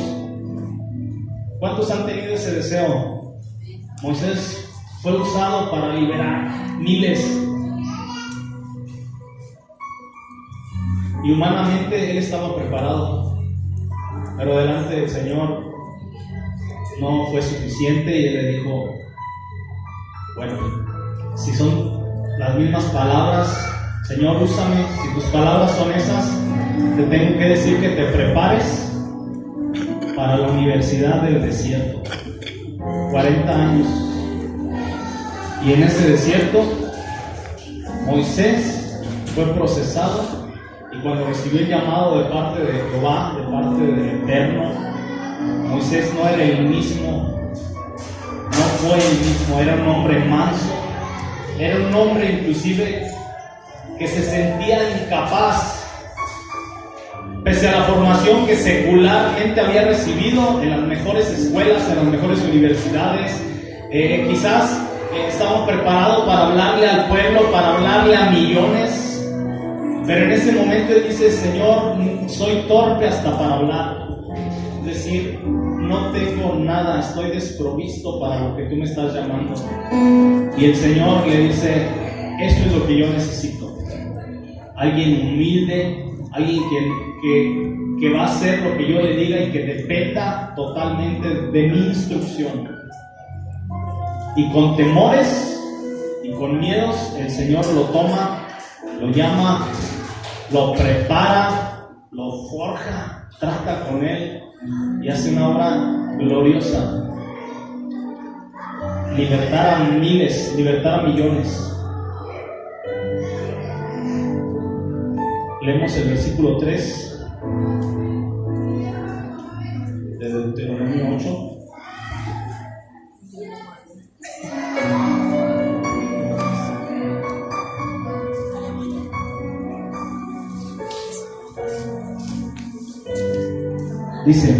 ¿Cuántos han tenido ese deseo? Moisés fue usado para liberar miles. Y humanamente él estaba preparado, pero delante del Señor no fue suficiente, y él le dijo: bueno, si son las mismas palabras, Señor, úsame. Si tus palabras son esas, te tengo que decir que te prepares para la universidad del desierto. 40 años. Y en ese desierto Moisés fue procesado. Y cuando recibió el llamado de parte de Jehová, de parte del Eterno, Moisés no era el mismo, no fue el mismo, era un hombre manso, era un hombre inclusive que se sentía incapaz, pese a la formación que secularmente había recibido en las mejores escuelas, en las mejores universidades. Quizás estaba preparado para hablarle al pueblo, para hablarle a millones. Pero en ese momento él dice: Señor, soy torpe hasta para hablar. Es decir, no tengo nada, estoy desprovisto para lo que tú me estás llamando. Y el Señor le dice: esto es lo que yo necesito. Alguien humilde, alguien que va a hacer lo que yo le diga y que dependa totalmente de mi instrucción. Y con temores y con miedos el Señor lo toma, lo llama, lo prepara, lo forja, trata con él y hace una obra gloriosa. Libertar a miles, libertar a millones. Leemos el versículo 3 de Deuteronomio 8. Dice: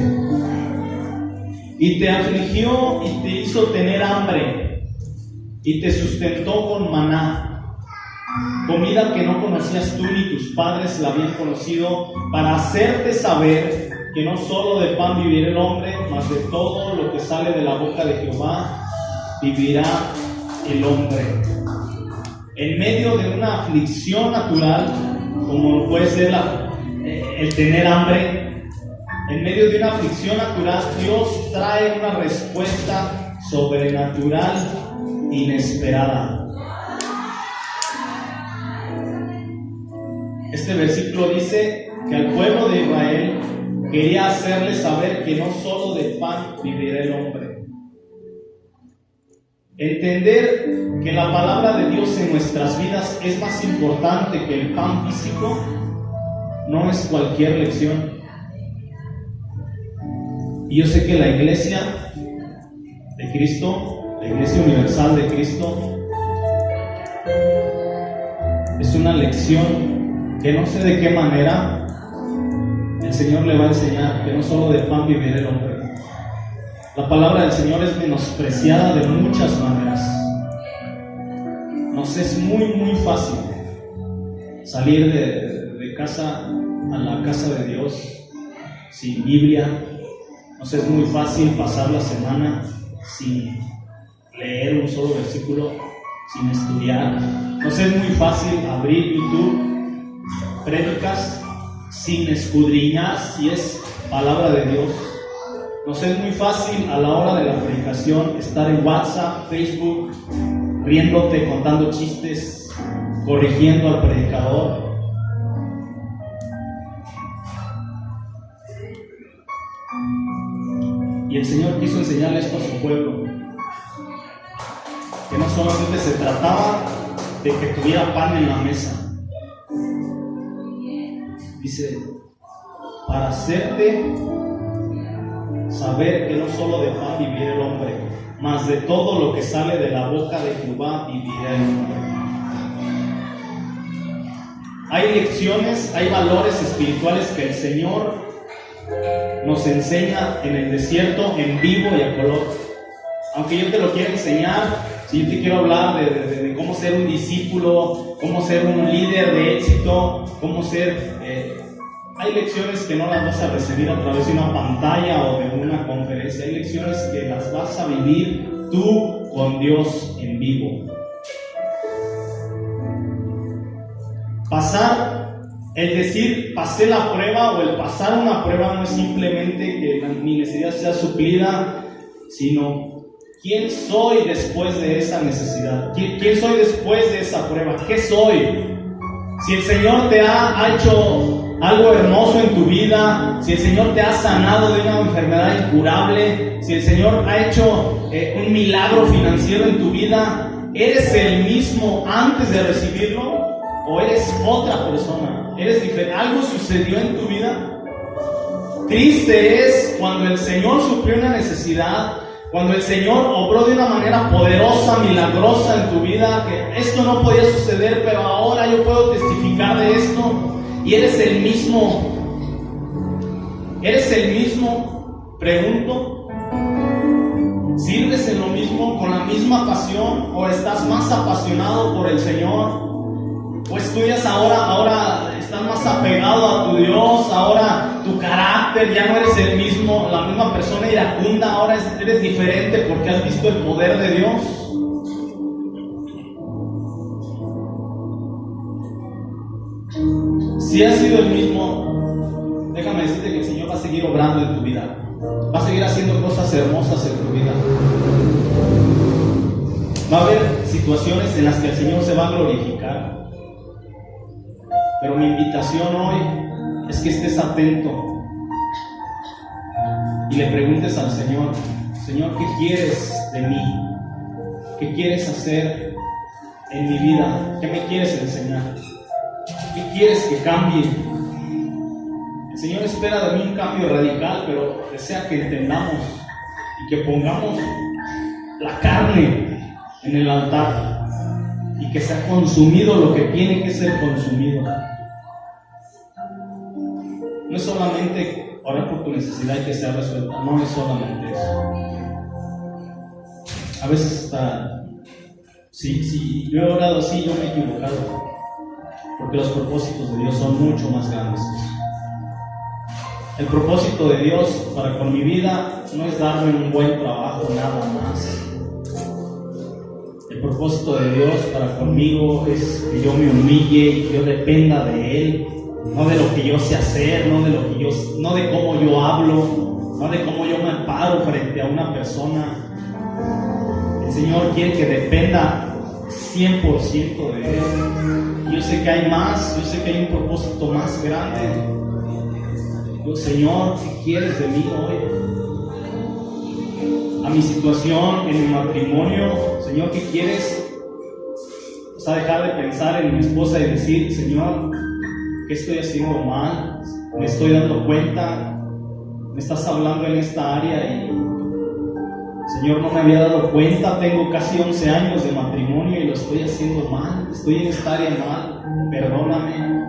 y te afligió y te hizo tener hambre, y te sustentó con maná, comida que no conocías tú ni tus padres la habían conocido, para hacerte saber que no solo de pan vivirá el hombre, mas de todo lo que sale de la boca de Jehová vivirá el hombre. En medio de una aflicción natural, como puede ser el tener hambre, en medio de una aflicción natural, Dios trae una respuesta sobrenatural, inesperada. Este versículo dice que al pueblo de Israel quería hacerle saber que no solo de pan vivirá el hombre. Entender que la palabra de Dios en nuestras vidas es más importante que el pan físico no es cualquier lección. Y yo sé que la iglesia de Cristo, la iglesia universal de Cristo, es una lección que no sé de qué manera el Señor le va a enseñar que no solo de pan vivirá el hombre. La palabra del Señor es menospreciada de muchas maneras. Nos es muy fácil salir de casa a la casa de Dios sin Biblia. Nos es muy fácil pasar la semana sin leer un solo versículo, sin estudiar. Nos es muy fácil abrir YouTube, prédicas, sin escudriñar si es palabra de Dios. Nos es muy fácil a la hora de la predicación estar en WhatsApp, Facebook, riéndote, contando chistes, corrigiendo al predicador. Y el Señor quiso enseñarle esto a su pueblo, que no solamente se trataba de que tuviera pan en la mesa. Dice, para hacerte saber que no solo de pan vivirá el hombre, mas de todo lo que sale de la boca de Jehová vivirá el hombre. Hay lecciones, hay valores espirituales que el Señor nos enseña en el desierto, en vivo y a color. Aunque yo te lo quiera enseñar, si yo te quiero hablar de cómo ser un discípulo, cómo ser un líder de éxito, cómo ser... hay lecciones que no las vas a recibir a través de una pantalla o de una conferencia. Hay lecciones que las vas a vivir tú con Dios en vivo. El decir pasé la prueba o el pasar una prueba no es simplemente que mi necesidad sea suplida, sino quién soy después de esa necesidad. ¿Quién soy después de esa prueba? ¿Qué soy? Si el Señor te ha hecho algo hermoso en tu vida, si el Señor te ha sanado de una enfermedad incurable, si el Señor ha hecho un milagro financiero en tu vida, ¿eres el mismo antes de recibirlo o eres otra persona? ¿Eres diferente? ¿Algo sucedió en tu vida? Triste es cuando el Señor suplió una necesidad, cuando el Señor obró de una manera poderosa, milagrosa en tu vida, que esto no podía suceder, pero ahora yo puedo testificar de esto. Y eres el mismo. ¿Eres el mismo? Pregunto. ¿Sirves en lo mismo, con la misma pasión? ¿O estás más apasionado por el Señor? ¿O estudias ahora estás más apegado a tu Dios? Ahora tu carácter ya no eres el mismo, la misma persona iracunda, ahora eres diferente porque has visto el poder de Dios. Si has sido el mismo, déjame decirte que el Señor va a seguir obrando en tu vida. Va a seguir haciendo cosas hermosas en tu vida. Va a haber situaciones en las que el Señor se va a glorificar. Pero mi invitación hoy es que estés atento y le preguntes al Señor: Señor, ¿qué quieres de mí? ¿Qué quieres hacer en mi vida? ¿Qué me quieres enseñar? ¿Qué quieres que cambie? El Señor espera de mí un cambio radical, pero desea que entendamos y que pongamos la carne en el altar y que sea consumido lo que tiene que ser consumido. No es solamente orar por tu necesidad y que sea resuelta. No es solamente eso. A veces hasta, si yo he orado así, yo me he equivocado, porque los propósitos de Dios son mucho más grandes que eso. El propósito de Dios para con mi vida no es darme un buen trabajo, nada más. El propósito de Dios para conmigo es que yo me humille y que yo dependa de Él, no de lo que yo sé hacer, no de cómo yo hablo, no de cómo yo me paro frente a una persona. El Señor quiere que dependa 100% de Él. Yo sé que hay más, yo sé que hay un propósito más grande. Yo, Señor, ¿qué quieres de mí hoy? A mi situación, en mi matrimonio, Señor, ¿qué quieres? O sea, dejar de pensar en mi esposa y decir, Señor, ¿qué estoy haciendo mal? Me estoy dando cuenta, me estás hablando en esta área y, Señor, no me había dado cuenta, tengo casi 11 años de matrimonio y lo estoy haciendo mal, estoy en esta área mal, perdóname.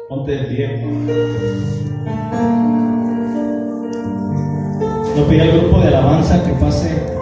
Ponte de pie. Lo pedí al grupo de alabanza que pase.